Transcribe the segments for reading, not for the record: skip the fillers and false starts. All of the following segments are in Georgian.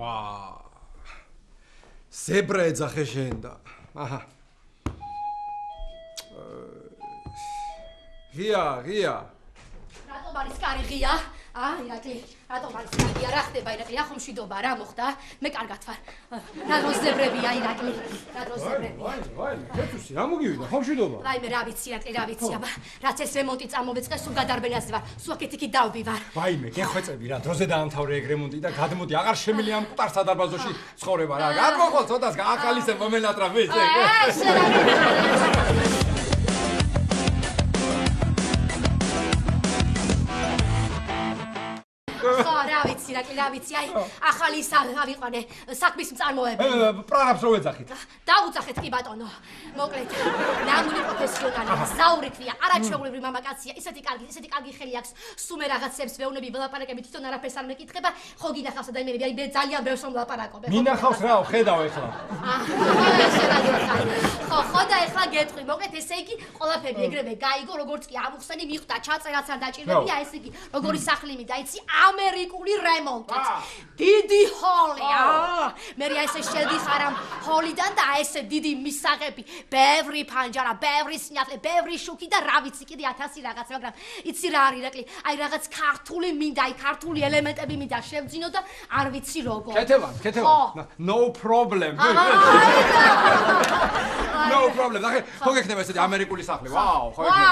ვა ზებრა ეძახე შენ და აჰა ღია რატომ არის კარი ღია? ირაკლი, რატომ არის კარგია? რა ხდება ირაკლი? რა ხომშვიდობა რა მოხდა? მე კარგად ვარ. რა როზებრებია ირაკლი? რა როზებრებია? ვაი, თეთრუსი, რა მოგივიდა? ხომშვიდობა. ვაიმე, რა ვიცი ირაკლი, რა ვიცი აბა. რაც ეს რემონტი წამოვეწყე, სულ გადარბენაზე ვარ. სულ აქეთ-იქით დავბივარ. ვაიმე, გეხვეწები რა, დროზე დაამთავრე ეგ რემონტი და გადმოდი, აღარ შემიძლია ამ მკვდარ სადარბაზოში ცხოვრება რა. გადმოყოლ ცოტას გაახალისებ მომენატრაფე ესე. რა ვიცი, რა ვიცი, აი, ახალი ავიყვანე საქმის მწარმოებელი. პრაღებს რო ეძახით. დაუძახეთ კი ბატონო. მოკლედ, ნამდვილი პროფესიონალია, ზაური ქვია, არაჩვეულებრივი მამაკაცია, ისეთი კარგი ხელი აქვს, სუმე რაღაცებს ვეუბნები, ველაპარაკები, თვითონ არაფერს არ მეკითხება, ხო გინახავს და იმერები, აი, მე ძალიან ბევრს რომ ვლაპარაკობ. მინახავს რა, ხედავ ეხლა. ხო და ეხლა გეტყვი, მოკლედ ესე იგი, ყველაფერი ეგრევე გაიგო, როგორც კი ამხსენი მიხვდა, ჩაწერაც არ დაჭირებია, ესე იგი, როგორი სახლი მინდა, იცი, ამერიკული რემონტით. დიდი ჰოლი. მე ესე შედიხარ ამ ჰოლიდან და ესე დიდი მისაღები, ბევრი ფანჯარა, ბევრი სინათლე, ბევრი შუქი და რა ვიცი კიდე 1000 რაღაც, მაგრამ იცი რა არის ირაკლი, აი რაღაც ქართული მინდა, აი ქართული ელემენტები მინდა შევძინო და არ ვიცი როგორ. ქეთევან. No problem. No problem. ხო გექნება ესეთი ამერიკული სახლი. ვაუ, ხო ეკნება.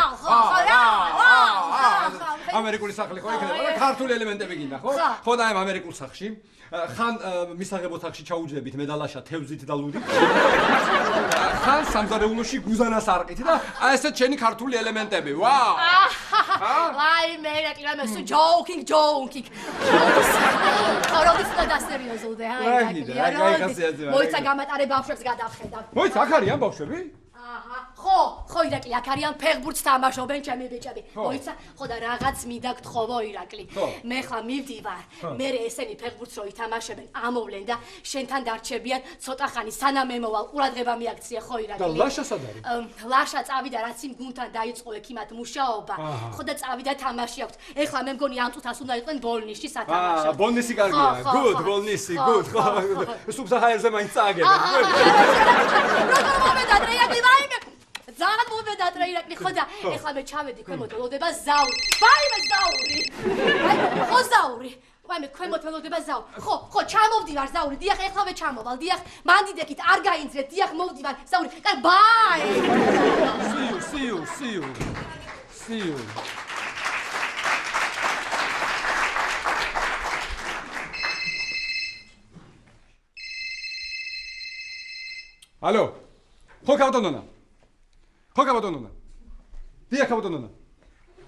ამერიკული სახლი ხო ეკნება. ქართული ელემენტები გინდა, ხო? ხო და ამ ამერიკულ სახლში ხან მისაღებ ოთახში ჩაუჯდებით მედალაშა თევზით და ლუდით. ხან სამზარეულოში გუზანას არყით და აი ესეთ შენი ქართული ელემენტები. ვაუ. აი მე რეკლა სუ joking. ხოროდის და სერიოზულდე, აი. მოიცა გამატარებ ბავშვებს გადავხედავ. მოიცა აქ არიან ბავშვები? ხო ირაკლი, აქ არიან ფეხბურთს თამაშობენ ჩემი ბიჭები. მოიცა, ხო და რაღაც მინდა გთხოვო ირაკლი. მე ხლა მივდივარ. მე ესენი ფეხბურთს რო ითამაშებენ, ამოვლენ და შენთან დარჩებიან ცოტა ხანი სანამ მე მოვალ ყურადღება მიაქციე ხო ირაკლი. და ლაშა სად არის? ლაშა წავიდა რაც იმ გუნდთან დაიწყო ექიმად მუშაობა. ხო და წავიდა თამაში აქვს. ეხლა მე მგონი ამ წუთას უნდა იყვნენ ბოლნისში სათამაშო. ბოლნისი კარგია. Good, ბოლნისი, good. სუბსაჰარაზე მაინც წააგებენ. როგორ მომედადრე ირაკლი, ვაიმე. ძალიან მომედადრე ირაკლი, ხო და ეხლა მე ჩავედი ქვემოთ ველოდება ზაური. ვაიმე ზაური. ხო ზაური. ვაიმე ქვემოთ ველოდება ზაური. ხო ჩამოვდივარ ზაური. დიახ, ეხლავე ჩამოვალ. დიახ, მანდიდეკით არ გაინძრეთ. დიახ, მოვდივარ ზაური. კაი, ბაი. See you. Алло. ხო კაბატონონა. დიახ კაბატონონა.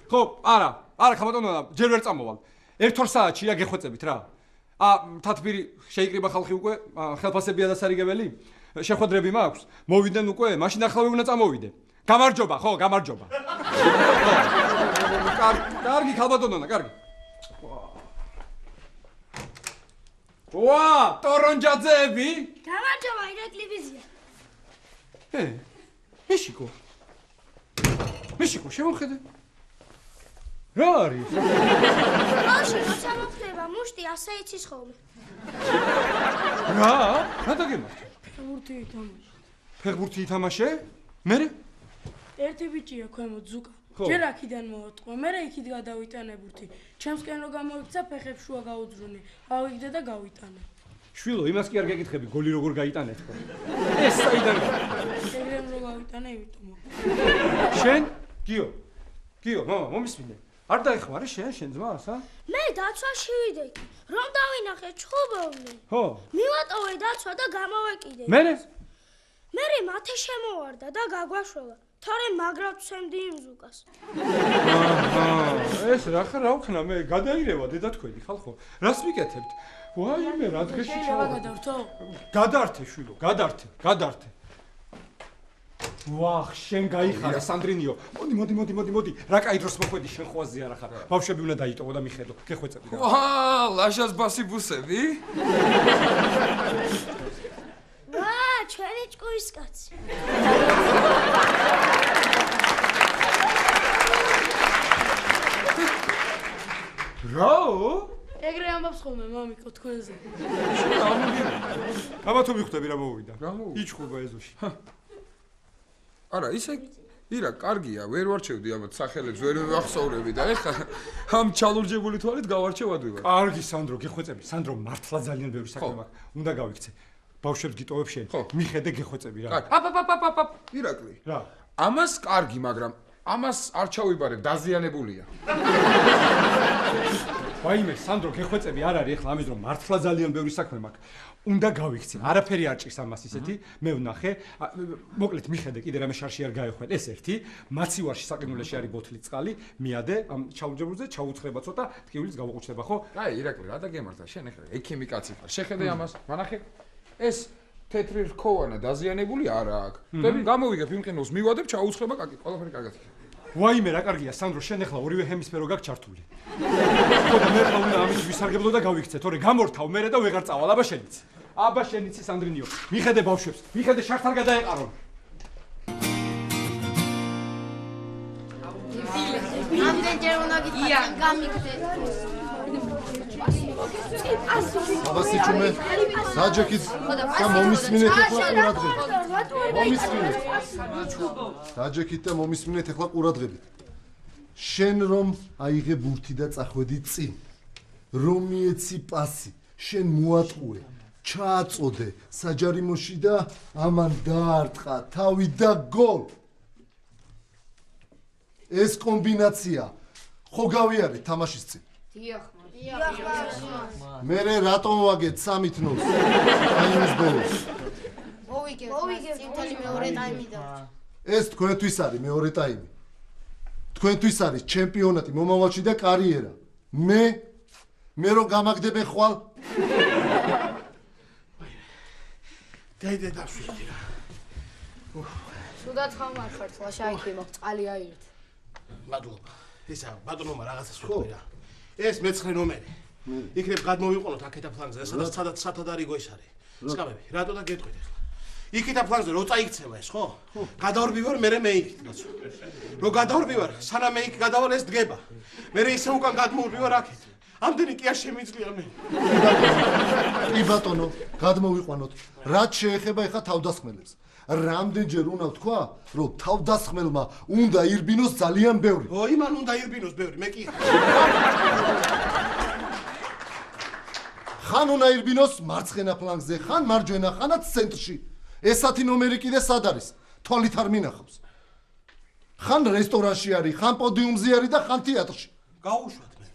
ხო, არა კაბატონონა, ჯერ ვერ წამოვალ. 1-2 საათშია გეხვეწებით რა. თათბირი შეიკრიბა ხალხი უკვე, ხელფასებია დასარიგებელი. შეხვედრები მაქვს. მოვიდნენ უკვე, მაშინ ახლავე უნდა წამოვიდე. გამარჯობა, ხო, გამარჯობა. კარგი კაბატონონა, კარგი. ვა, ტორონჯაძეები? გამარჯობა, ირაკლი ვიზია. მიშიკო, შემოხედე. რა არის? ბავშვი, როცა მოხდება მუშტი, ასე იცის ხოლმე. რა დაგემართე? ფეხბურთი ითამაშე? მერე? ერთი ბიჭია ქვემოთ ზუკა. ჯერ აქიდან მოვატყვა, მერე იქით გადავიტანე ბურთი. ჩემსკენ რო გამოიქცა, ფეხებს შუა გაუძრუნე. ავიგდე და გავიტანე. შვილო, იმას კი არ გეკითხები, გოლი როგორ გაიტანეთ ხო? ეს საიდან ეგრემ რო გავიტანე, იმიტომ. შენ? გიო, მამა, მომისმინე. არ დაიხმარე შენ ძმას, მე დაცვაში ვიდექ. რომ დავინახე ჩხუბობდნენ. ხო. მივატოვე დაცვა და გამოვეკიდე. მერე მათე შემოვარდა და გაგვაშველა. თორე მაგრად ვცემდი იმ ზუკას. ეს რა ვქნა მე გადაირევა დედათქვენი ხალხო. რას მიკეთებთ? ვაიმე, რა დღეში გადავართო? გადართე შვილო, გადართე. ვახ, შენ გაიხარა სანდრინიო. მოდი. რა კაი დროს მოხვედი შენ ხვაზე არა ხარ. ბავშვები უნდა დაიტოვო და მიხედო. გეხვეწები რა. ლაშას ბასი ბუსები? ჩვენი ჭკუის კაცი. რა? ეგრე ამბობს ხო ხოლმე მამიკო თქვენზე. აბა თუ მიხვდები რა მოვიდა. რა მოვიდა? იჩხუბა ეზოში. არა, ისე ირა, კარგია, ვერ ვარჩევდი ამათ სახელებს, ვერ ვახსოვრები და ეხლა ამ ჩალურჯებული თვალით გავარჩევ ადვილად. კარგი სანდრო, გეხვეწები. სანდრო მართლა ძალიან ბევრი საქმე მაქვს. უნდა გავიქცე. ბავშვებს გიტოვებ შენ. მიხედე გეხვეწები რა. აპ, ირაკლი. რა? ამას კარგი, მაგრამ ამას არ ჩავიბარებ, დაზიანებულია. ვაიმე, სანდრო, გეხვეწები არ არის ეხლა ამის რომ მართლა ძალიან ბევრი საქმე მაქვს. უნდა გავიქცე. არაფერი არ ჭირს ამას ისეთი. მე ვნახე. მოკლედ მიხედე, კიდე რამე შარში არ გაეხვენ. ეს ერთი, მაცივარში საყინულეში არის ბოთლით წყალი. მიადე ამ ჩაუჯებულზე, ჩაუცხრება ცოტა, ტკივილიც გავუყუჩდება, ხო? აი, ირაკლი, რა დაგემართა, შენ ეხლა ექიმი კაცი ხარ. შეხედე ამას, მანახე. ეს თეთრი რქოვანა დაზიანებული არა აქვს. დები გამოვიგებ იმყინოს, მივადებ, ჩაუცხრება, კაკი, ყველაფერი კარგად იქნება. ვაიმე, რა კარგია, სანდრო, შენ ეხლა ორივე ჰემისფერო გაქვს ჩართული. ხო და მე უნდა ამით ვისარგებლო და გავიქცე, თორე გამორთავ მერე და ვეღარ წავალ, აბა შენიც. აბა შენიცი სანდრინიო, მიხედე ბავშვებს, მიხედე შართ არ გადაეყარონ. ამდენჯერ უნდა გითხრათ, გამიგდე. აბა სიჩუმე, საჯექიც და მომისმინეთ ეხლა ყურადღებით. მომისმინეთ. საჯექით და მომისმინეთ ეხლა ყურადღებით. შენ რომ აიღე ბურთი და წახვედი წინ. რომ მიეცი პასი, შენ მოატყუე, ჩააწოდე საჯარიმოში და ამან დაარტყა თავი და გოლ. ეს კომბინაცია ხო გავიარეთ თამაშის წინ. დიახ. მერე რატომ ვაგეთ 3-0-ს? აიმის ბოლოს. მოვიგებთ წინთელი მეორე ტაიმი და. ეს თქვენთვის არის მეორე ტაიმი. თქვენთვის არის ჩემპიონატი მომავალში და კარიერა. მე რო გამაგდებენ ხვალ. დაიდე დავშვიდი რა. სულად ხამარხართ, ლაშაიქი მაგ წყალი აირთ. მადლობა. ესა ბატონომა რაღაცას ვიტყვი რა. ეს მეცხრე ნომერი. იქნებ გადმოვიყონოთ აქეთა ფლანგზე, სადაც სათადარიგო ის არის. სკამები, რატო და გეტყვით ახლა. იქეთა ფლანგზე რო წაიქცევა ეს, ხო? გადავარბი ვარ, მერე მე იქით, კაცო. რო გადავარბი ვარ, სანამ მე იქ გადავალ ეს დგება. მერე ისე უკან გადმოვარბი ვარ აქეთ. ამდენი კი არ შემიძლია მე. კი ბატონო, გადმოვიყვანოთ. რაც შეეხება ეხა თავდასხმელებს. რამდენჯერ უნდა ვთქვა, რომ თავდასხმელმა უნდა ირბინოს ძალიან ბევრი. ო, იმან უნდა ირბინოს ბევრი, მე კი. ხან უნდა ირბინოს მარცხენა ფლანგზე, ხან მარჯვენა, ხანაც ცენტრში. ესეთი ნომერი კიდე სად არის? თვალით არ მინახავს. ხან რესტორანში არის, ხან პოდიუმზე არის და ხან თეატრში. გაუშვათ მე.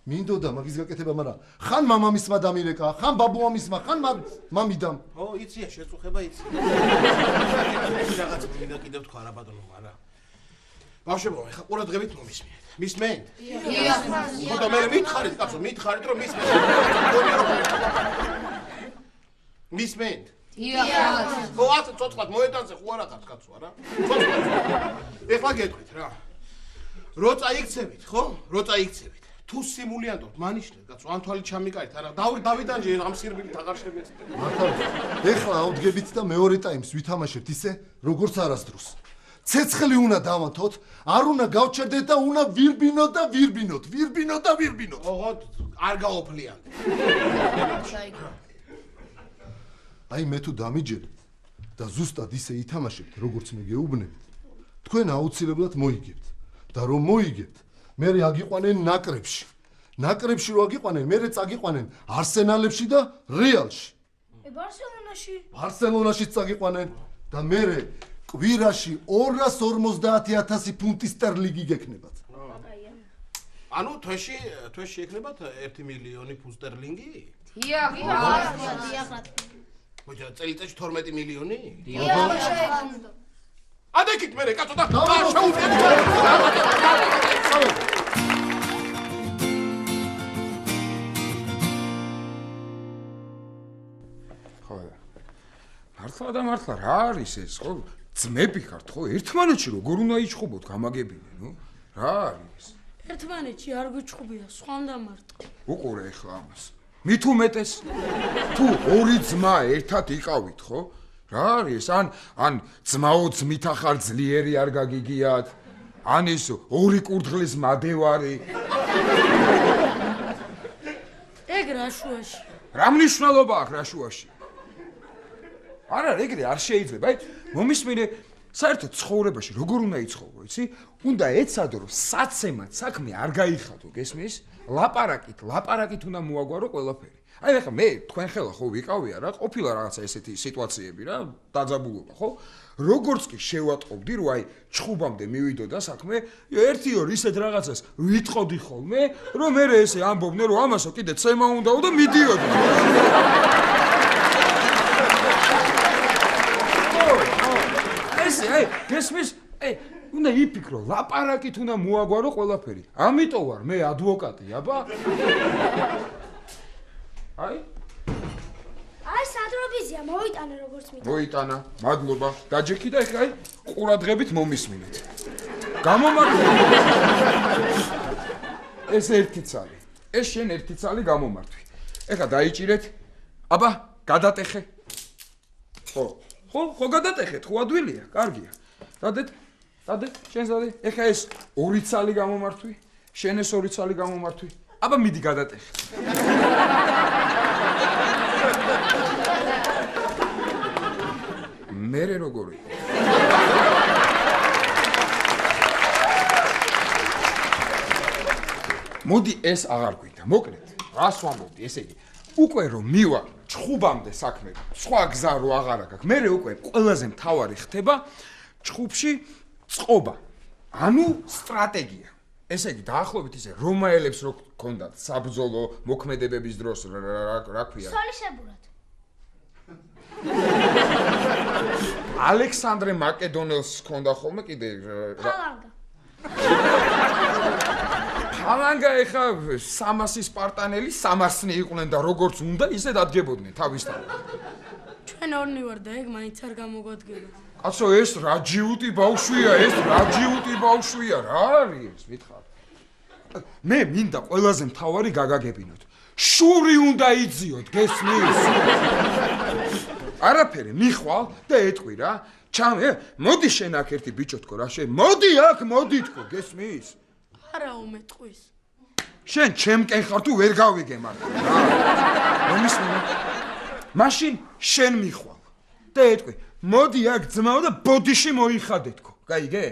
მინდოდა მაგის გაკეთება, მაგრამ ხან მამამისმა დამირეკა, ხან ბაბუამისმა, ხან მამიდამ. ო, იცია შეწუხება იცი. რაღაც მინდა კიდევ თქვა რა ბატონო, არა. ბავშვებო, ეხა ყურადღებით მომისმინეთ. მისმენთ? დიახ. ხო და მე მითხარით, კაცო, მითხარით რომ მისმენთ. მისმენთ? დიახ. ხო, ასე ცოცხლად მოედანზე ხო არა ხართ, კაცო, არა? ცოცხლად. ეხლა გეტყვით რა. რო წაიქცევით, ხო? რო წაიქცევით. თუ სიმულიანტობთ, მანიშნეთ, კაცო, ან თვალი ჩამიკარით, არა, დავიდანჯე ამ სირბილით აღარ შემეცდეთ. მართალია. ეხლა ავდგებით და მეორე ტაიმს ვითამაშებთ ისე, როგორც არასდროს. ცეცხლი უნდა დავანთოთ, არ უნდა გავჩერდეთ და უნდა ვირბინოთ და ვირბინოთ, ვირბინოთ და ვირბინოთ. ოღონდ არ გაოფლიან. აი მე თუ დამიჯერეთ და ზუსტად ისე ითამაშებთ, როგორც მე გეუბნებით, თქვენ აუცილებლად მოიგებთ. და რომ მოიგებთ, მე აგიყვანენ ნაკრებში. ნაკრებში რო აგიყვანენ, მე წაგიყვანენ არსენალებში და რეალში. ბარსელონაში. ბარსელონაშიც წაგიყვანენ და მე კვირაში 250,000 ფუნტის სტერლინგი გექნებათ. ანუ თვეში ეკნებათ 1 მილიონი ფუნტ სტერლინგი? დიახ. მოიცა წელიწადში 12 მილიონი? დიახ. ადეკით მე კაცო და მართლა და მართლა რა არის ეს, ხო? ძმები ხართ, ხო? ერთმანეთში როგორ უნდა იჩხუბოთ, გამაგებინე, ნუ? რა არის? ერთმანეთში არ გვიჩხუბია, სხვანდა მარტო. უყურე ახლა ამას. მით უმეტეს თუ ორი ძმა ერთად იყავით, ხო? რა არის? ან ძმაო ძმით ახარ ძლიერი არ გაგიგიათ? ან ის ორი კურდღლის მადევარი? ეგ რა შუაში? რა მნიშვნელობა აქვს რა შუაში? არა, ეგრე არ შეიძლება. აი, მომისმინე საერთოდ ცხოვრებაში როგორ უნდა იცხოვრო, იცი? უნდა ეცადო, რომ საცემად საქმე არ გაიხადო, გესმის? ლაპარაკით უნდა მოაგვარო ყველაფერი. აი, ახლა მე თქვენ ხელა ხო ვიყავია რა, ყოფილა რაღაცა ესეთი სიტუაციები რა, დაძაბულობა, ხო? როგორც კი შევატყობდი, რომ აი, ჩხუბამდე მივიდოდა საქმე, ერთი ორ ისეთ რაღაცას ვიტყოდი ხოლმე, რომ მე ესე ამბობდნენ, რომ ამასო კიდე ცემა უნდაო და მიდიოდი. აი, გესმის? უნდა იფიქრო, ლაპარაკით უნდა მოაგვარო ყველაფერი. ამიტომ ვარ მე ადვოკატი, აბა? აი? აი, სადრობიზია, მოიტანა როგორც მინდა. მოიტანა, მადლობა. დაჯექი და ეხლა აი, ყურადღებით მომისმინეთ. გამომართვე. ეს ერთი ცალი. ეს შენ ერთი ცალი გამომართვი. ეხლა დაიჭირეთ. აბა, გადატეხე. ხო, გადატეხეთ, ხო ადვილია, კარგია. დადეთ, შენს დადე. ეხლა ეს ორი ცალი გამომართვი, შენ ეს ორი ცალი გამომართვი. აბა მიდი გადატეხე. მერე როგორი? მოდი ეს აღარ გვიდა, მოკლედ. რას ვამბობდი, ესე იგი, უკვე რომ მივა ჩხუბამდე საქმე, სხვა გზა რო აღარ აქვს. მე უკვე ყველაზე მთავარი ხდება ჩხუბში წყობა. ანუ სტრატეგია. ესე იგი, დაახლოებით ისე რომაელებს რო ქონდათ საბრძოლო მოქმედებების დროს რა ქვია? სოლისებურად. ალექსანდრე მაკედონელს ქონდა ხოლმე კიდე ფალანგა. ფალანგა ეხა 300 სპარტანელი სამარსნი იყვნენ და როგორც უნდა ისე დადგებოდნენ თავისთავად. ჩვენ ორნი ვარ და ეგ მაინც არ გამოგვადგება. კაცო, ეს რა ჯიუტი ბავშვია, რა არის, მითხარ. მე მინდა ყველაზე მთავარი გაგაგებინოთ. შური უნდა იძიოთ, გესმის? არაფერი, მიხვალ და ეტყვი რა. ჩამე, მოდი შენ აქ ერთი ბიჭო თქო რა, შენ მოდი აქ, მოდი თქო, გესმის? არა უმეტყვის. შენ ჩემკენ ხარ თუ ვერ გავიგე მარტო რა. მომისმინე. მაშინ შენ მიხვალ და ეტყვი, მოდი აქ ძმაო და ბოდიში მოიხადე თქო. გაიგე?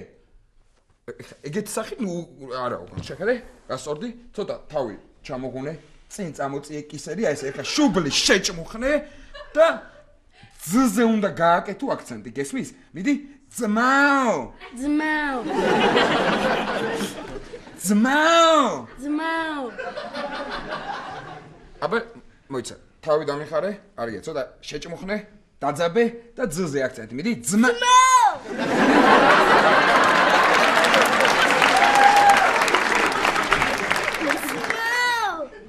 ეგეთ სახით ნუ არა უკვე შეხედე? გასწორდი? ცოტა თავი ჩამოგუნე, წინ წამოწიე კისერი, აი ეს ეხა შუბლი შეჭმუხნე და ძზე უნდა გააკეთო აქცენტი, გესმის? მიდი, ძმაო. აბა, მოიცა, თავი დამიხარე, არია, ცოტა შეჭმუხნე, დაძაბე და ძზე აქცენტი. მიდი, ძმაო.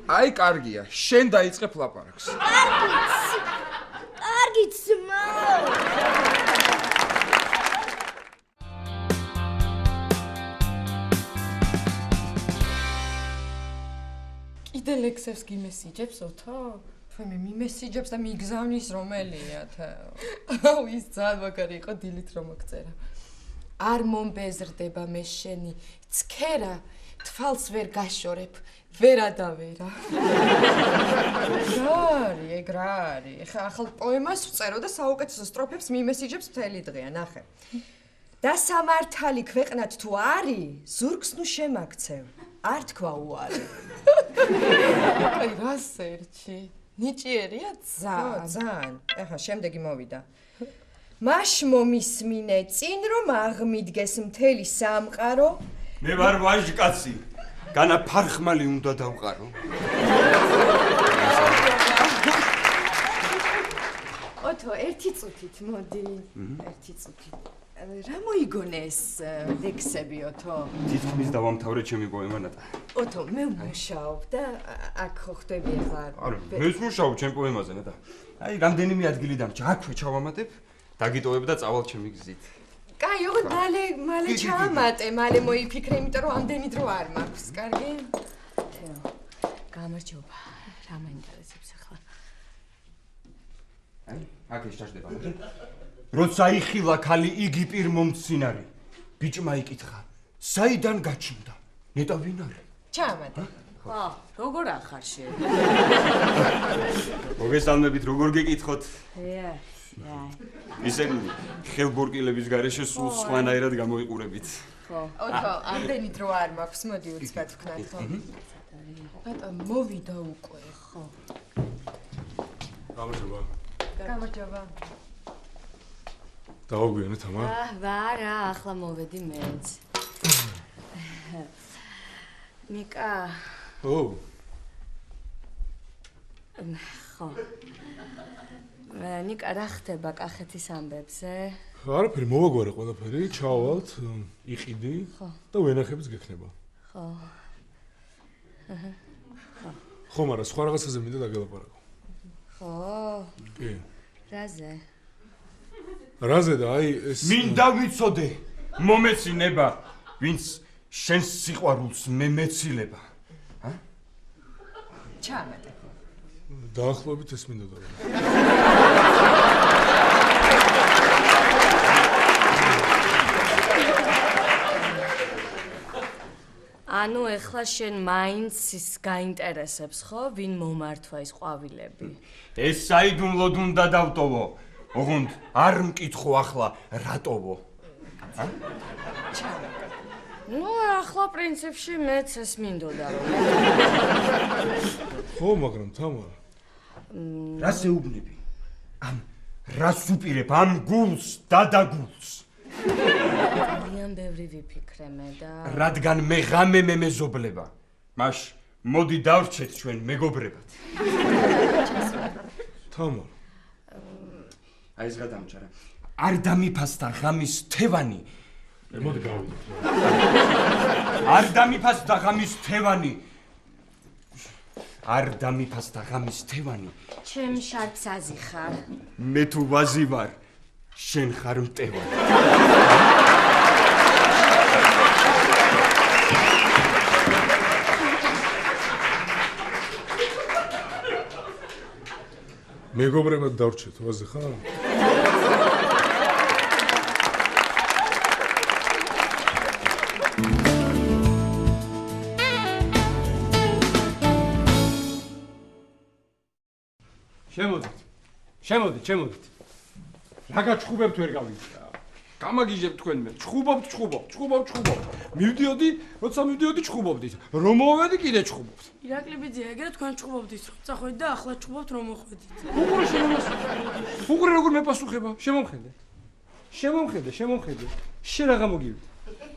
აი, კარგია, შენ დაიწყებ ლაპარაკს. კარგი ძმაო. კიდე ლექსებს გიმესიჯებს, ოთო? თქვენ მიმესიჯებს და მიგზავნის რომელია თაო. აუ, ის ძალიან მაგარი იყო დილით რომ მოგწერა. არ მომბეზრდება მე შენი ცქერა, თვალს ვერ გაშორებ. ვერა და ვერა. ეგ რა არის? ეხა ახალ პოემას ვწერო და საუკეთესო სტროფებს მიმესიჯებს მთელი დღეა, ნახე. და სამართალი ქვეყნად თუ არის, ზურგს ნუ შემაქცევ. არ თქვა უარი. აი, რა სერჩი? ნიჭიერია ძალიან. ეხა შემდეგი მოვიდა. მაშ მომისმინე წინ რომ აღმიდგეს მთელი სამყარო. მე ვარ ვაჟკაცი. განა ფარხმალი უნდა დავყარო. ოთო, ერთი წუთით მოდი. ერთი წუთით. რა მოიგონე ეს ლექსები, ოთო? თითქმის დავამთავრე ჩემი პოემა ნატა. ოთო, მე ვმუშაობ და აქ ხო ხდები ახლა. არა, მე ვმუშაობ ჩემ პოემაზე ნატა. აი, რამდენიმე ადგილი დამჭა, აქვე ჩავამატებ, დაგიტოვებ და წავალ ჩემი გზით. კაი, ოღონდ მალე ჩაამატე, მალე მოიფიქრე, იმიტომ რომ ამდენი დრო არ მაქვს, კარგი? თეო, გამარჯობა. რა მაინტერესებს ახლა? აი, აქ ეს ჩაждდება. როცა იხილა ქალი იგი პირმომცინარი, ბიჭმა იკითხა, საიდან გაჩნდა? ნეტა ვინ არის? ჩაამატე. ხო, როგორ ახარ შენ? მოგესალმებით, როგორ გეკითხოთ? აი. ისინი ხელბორკილების გარეშე სულ სხვანაირად გამოიყურებით. ხო. ოთო, ამდენი დრო არ მაქვს, მოდი უცბად ვქნათ, ხო? ბატონ, მოვიდა უკვე, ხო. გამარჯობა. გამარჯობა. დაუგვიანე თამარ? ვარა, ახლა მოვედი მეც. ნიკა. ო. ხო. ნიკა რა ხდება კახეთის ამბებზე? არაფერი მოვაგვარე ყველაფერი, ჩავალთ, იყიდი და ვენახებიც გექნება. ხო. ხო, მაგრამ სხვა რაღაცაზე მინდა დაგელაპარაკო. ხო. კი. რაზე? რაზე და აი ეს მინდა ვიცოდე, მომეცინება, ვინც შენს სიყვარულს მეცილება. ჩამატე. დაახლოებით ეს მინდოდა. ანუ ეხლა შენ მაინც ის გაინტერესებს ხო, ვინ მომართვა ის ყვავილები? ეს საიდუმლოდ უნდა დავტოვო. ოღონდ არ მკითხო ახლა რატოვო. ნუ ახლა პრინციპში მეც ეს მინდოდა რომ. ხო, მაგრამ თამარ. რას ეუბნები? ამ რას უპირებ ამ გულს და დაგულს? ძალიან ბევრი ვიფიქრე მე და რადგან მე ღამე მეზობლება. მაშ მოდი დავრჩეთ ჩვენ მეგობრებად. თამარ. აი ეს გადამჭარა. არ დამიფასდა ღამის თევანი. მოდი გავიდეთ. არ დამიფასდა ღამის თევანი. არ დამიფასდა ღამის თევანი. ჩემ შარფს აზიხარ. მე თუ ვაზი ვარ, შენ ხარ მტევანი. მეგობრებად დავრჩეთ, ვაზე ხარ? შემოდით. რა გაჩხუბებთ ვერ გავიგე. გამაგიჟებთ თქვენ მე. ჩხუბობთ. მივდიოდი, როცა მივდიოდი ჩხუბობდით. რომ მოვედი კიდე ჩხუბობთ. ირაკლი ბიძია, ეგრე თქვენ ჩხუბობდით, რომ წახვედით და ახლა ჩხუბობთ რომ მოხვედით. უყურე როგორ მეპასუხება? შემომხედე. შენ რა გამოგივი?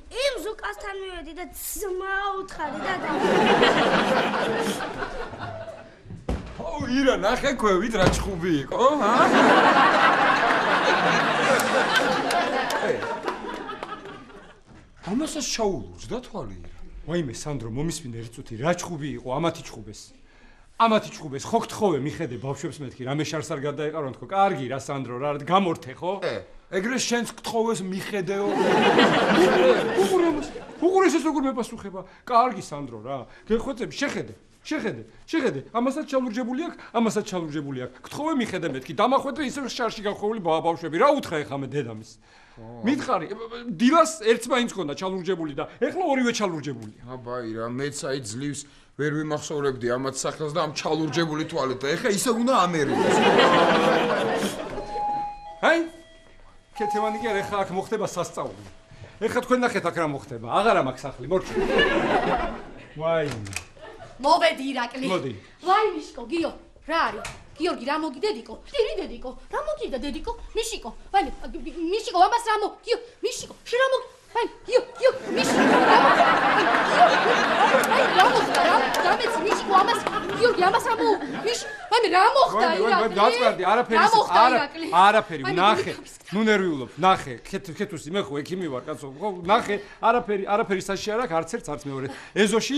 იმ ზუკასთან მივედი და ძმა უთხარი და ო, ირა, ნახე ქვევით რა ჩხუბი იყო, ჰა? ამასაც ჩაულურს და თვალი ირა. ვაიმე სანდრო, მომისმინე ერთ წუთი, რა ჩხუბი იყო, ამათი ჩხუბეს. ხო გთხოვე, მიხედე ბავშვებს მეთქი, რამე შარს არ გადაეყარონ თქო. კარგი რა სანდრო, რა გამორთე ხო? ეგრე შენს გთხოვეს მიხედეო. უყურე ეს როგორ მეპასუხება? კარგი სანდრო რა. გეხვეწები, შეხედე. ამასაც ჩალურჯებული აქვს. გთხოვე მიხედე მეთქი, დამახვედრე ისე შარში გახვეული ბავშვები. რა უთხრა ეხლა მე დედამის? მითხარი, დილას ერთს მაინც ქონდა ჩალურჯებული და ეხლა ორივე ჩალურჯებულია. აბა ირა, მეც აი ძლივს ვერ ვიმახსოვრებდი ამათ სახელს და ამ ჩალურჯებული თვალით და ეხლა ისე უნდა ამერინოს. აი კეთევანი კი არა, ეხლა აქ მოხდება სასწაული. ეხლა თქვენ ნახეთ აქ რა მოხდება. აღარა მაქვს სახლი, მორჩა. ვაი. მოვედი ირაკლი. მოდი. ვაი მიშკო, გიო, რა არის? გიორგი რა მოგი დედიკო? ტირი დედიკო. რა მოგიდა დედიკო? მიშიკო. ვაი, მიშიკო, ამას რა მო? გიო, მიშიკო, შენ რა მოგი? ვაი, გიო, მიშიკო. აი, რა მოხდა? დამეცი მიშიკო, ამას გიორგი, ამას რა მო? ვაი, რა მოხდა ირაკლი? დაწყარდი, არაფერი, ნახე. ნუ ნერვიულობ, ნახე. ქეთუსი, მე ხო ექიმი ვარ, კაცო. ხო, ნახე, არაფერი საში არ აქვს, არც მეორე. ეზოში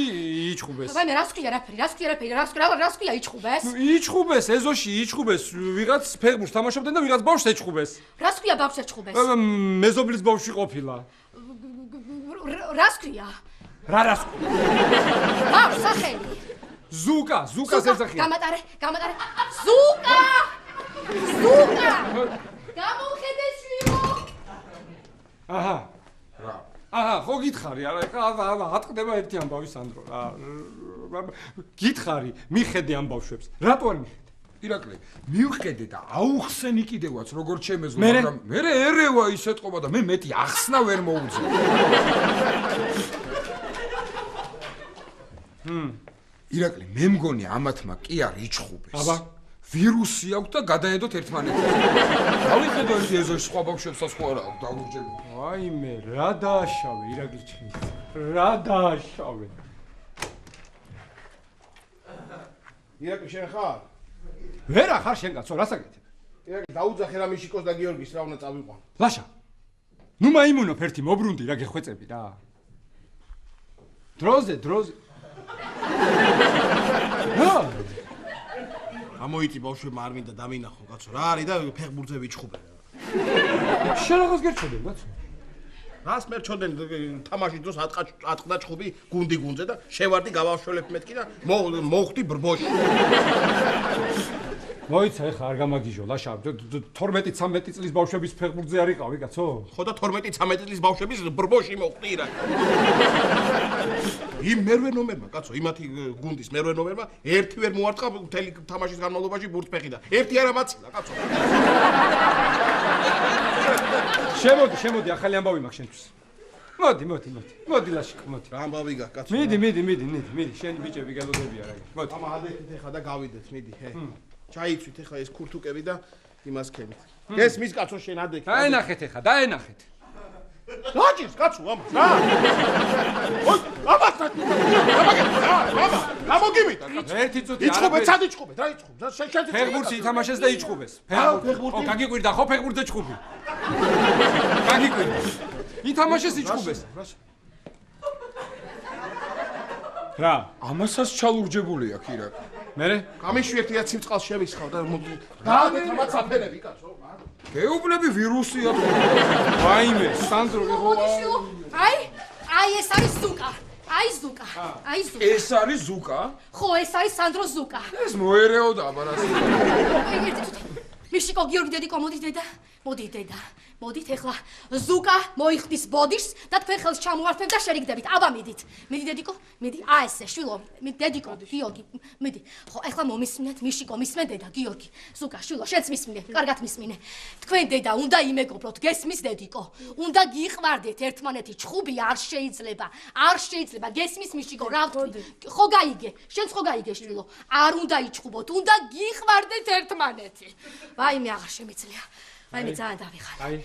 იჩხუბეს. ვაი, რას ქვია იჩხუბეს? იჩხუბეს, ეზოში იჩხუბეს. ვიღაც ფეხბურთს თამაშობდნენ და ვიღაც ბავშვს ეჩხუბეს. რას ქვია ბავშვს ეჩხუბეს? მეზობლის ბავშვი ყოფილა. რას ქვია? რას ქვია? ბავშვს სახელი. ზუკას ეძახია. გამატარე. ზუკა! გამომხედე შვიო. აჰა, ხო გითხარი, არა, ატყდება ერთი ამბავი სანდრო რა. გითხარი, მიხედე ამ ბავშვებს. რატო არ მიხედე? ირაკლი, მივხედე და აუხსენი კიდევაც როგორც შემეძლო, მაგრამ მე ერევა ისეთყობა და მე მეტი ახსნა ვერ მოუძებ. ირაკლი, მე მგონი ამათმა კი არ იჩხუბეს. აბა, ვირუსი აქვს და გადაედოთ ერთმანეთს. დავიხედო ერთი ეზოში სხვა ბავშვებსაც ხო არა აქვს დაურჯები. ვაიმე, რა დააშავე, ირაკლი ჩემი. რა დააშავე. ირაკლი შენ ხარ? ვერა ხარ შენ კაცო, რას აკეთებ? ირაკლი დაუძახე რა მიშიკოს და გიორგის რა უნდა წავიყვან. ლაშა. ნუ მაიმუნო ფერთი მობრუნდი რა გეხვეწები რა. დროზე. რა? ამოიწი ბავშვებმა არ მინდა დამინახო კაცო. რა არის და ფეხბურთზე ვიჩხუბე. შენ რაღაც გერჩოდენ კაცო. რას მერჩოდენ თამაშის დროს ატყდა ჩხუბი გუნდი გუნდზე და შევარდი გავავშველებ მეთქი და მოხვდი ბრბოში. მოიცა ეხა არ გამაგიჟო ლაშა 12-13 წლის ბავშვების ფეხბურთზე არ იყავი კაცო? ხო და 12-13 წლის ბავშვების ბრბოში მოხვდი რა. იმ მერვე ნომერმა კაცო, იმათი გუნდის მერვე ნომერმა ერთი ვერ მოარტყა მთელი თამაშის განმავლობაში ბურთფეხი და ერთი არა მაცილა კაცო. შემოდი ახალი ამბავი მაქვს შენთვის. მოდი ლაშიკო, მოდი. რა ამბავი გაქვს კაცო? მიდი, შენი ბიჭები გელოდებია რა. მოდი. ამა ადეთით ეხა და გავიდეთ, მიდი, ჰე. ჩაიცვით ეხა ეს ქურთუკები და იმას ქენით. გესმის კაცო შენ ადექი. დაენახეთ ეხა, დაენახეთ. დაჭირს კაცო ამას რა. ოი, ამას რა მოგივიდა კაცო. ერთი წუთი იჩხუბეთ, სად იჩხუბეთ? რა იჩხუბეთ? შენ ფეხბურთი ითამაშეს და იჩხუბეს. ფეხბურთი. გაგიკვირდა ხო ფეხბურთზე ჩხუბი? გაგიკვირდა. ითამაშეს იჩხუბეს. რა? ამასაც ჩალურჯებული აქვს ირაკლი. მერე? გამიშვიერთია ცივწყალს შევისხავ და გაადეთ ამათ საფერები კაცო. გეუბნები ვირუსი აქვს. ვაიმე, სანდრო ეხო. აი ეს არის ზუკა. აი ზუკა. ეს არის ზუკა? ხო, ეს არის სანდრო ზუკა. ეს მოერეოდა აბარას. მიშიკო გიორგი დედიკო მოდით დედა. მოდით ეხლა ზუკა მოიხდის ბოდიშს და თქვენ ხელს ჩამოვარდეთ და შერიგდებით. აბა მიდით. მიდი დედიკო, მიდი. ესე შვილო, მიდი დედიკო, გიორგი, მიდი. ხო, ეხლა მომისმინეთ მიშიკო, მისმენ დედა გიორგი. ზუკა შვილო, შენც მისმინე, კარგად მისმინე. თქვენ დედა უნდა იმეგობროთ, გესმის დედიკო. უნდა გიყვარდეთ ერთმანეთი, ჩხუბი არ შეიძლება. გესმის მიშიკო, რა ვთქვი? ხო გაიგე, შენც ხო გაიგე შვილო. არ უნდა იჩხუბოთ, უნდა გიყვარდეთ ერთმანეთი. ვაიმე აღარ შემიძლია. მე ძალიან დავიხარე. აი,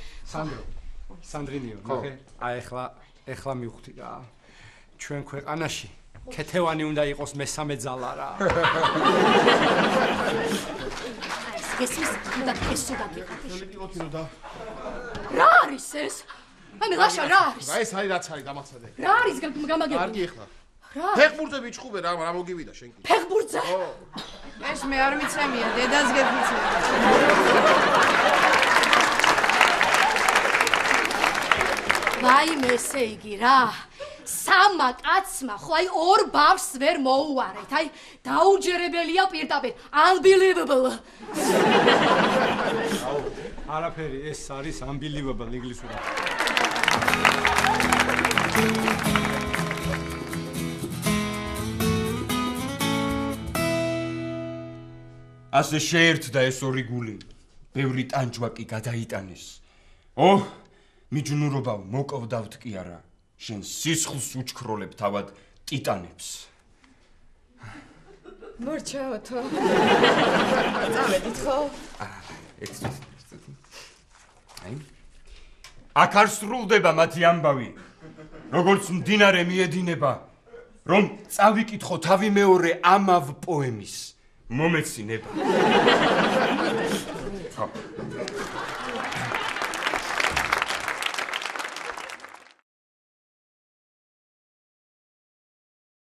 სანდრინიო, ნახე. აი ეხლა მივხვდი რა. ჩვენ ქვეყანაში ქეთევანი უნდა იყოს მესამე ძალა რა. გესმის, უნდა ესუდა გიყავი. და რა არის ეს? მე ლაშა რა არის? რა ეს არის რაც არის დამაცადე. რა არის გამაგებული? კარგი ეხლა. რა? ფეხბურთზე ვიჩხუბე რა მოგივიდა შენ კი. ფეხბურთზე? ხო. ეს მე არ ვიცემია, დედას გეფიცია. ვაიმე, ესე იგი რა. სამა კაცმა ხო აი ორ ბავშვს ვერ მოუარეთ. აი დაუჯერებელია პირდაპირ. Unbelievable. არაფერი, ეს არის unbelievable ინგლისურად. ასე შეერთდა ეს ორი გული. ბევრი ტანჯვაკი გადაიტანეს. მიჯნურობა მოკვდავთ კი არა. შენ სისხლს უჩქროლებ თავად ტიტანებს. მორჩაოთო. წავედით ხო? აქ არ სრულდება მათი ამბავი. როგორც მდინარე მიედინება, რომ წავიკითხო თავი მეორე ამავ პოემის. მომეცინება.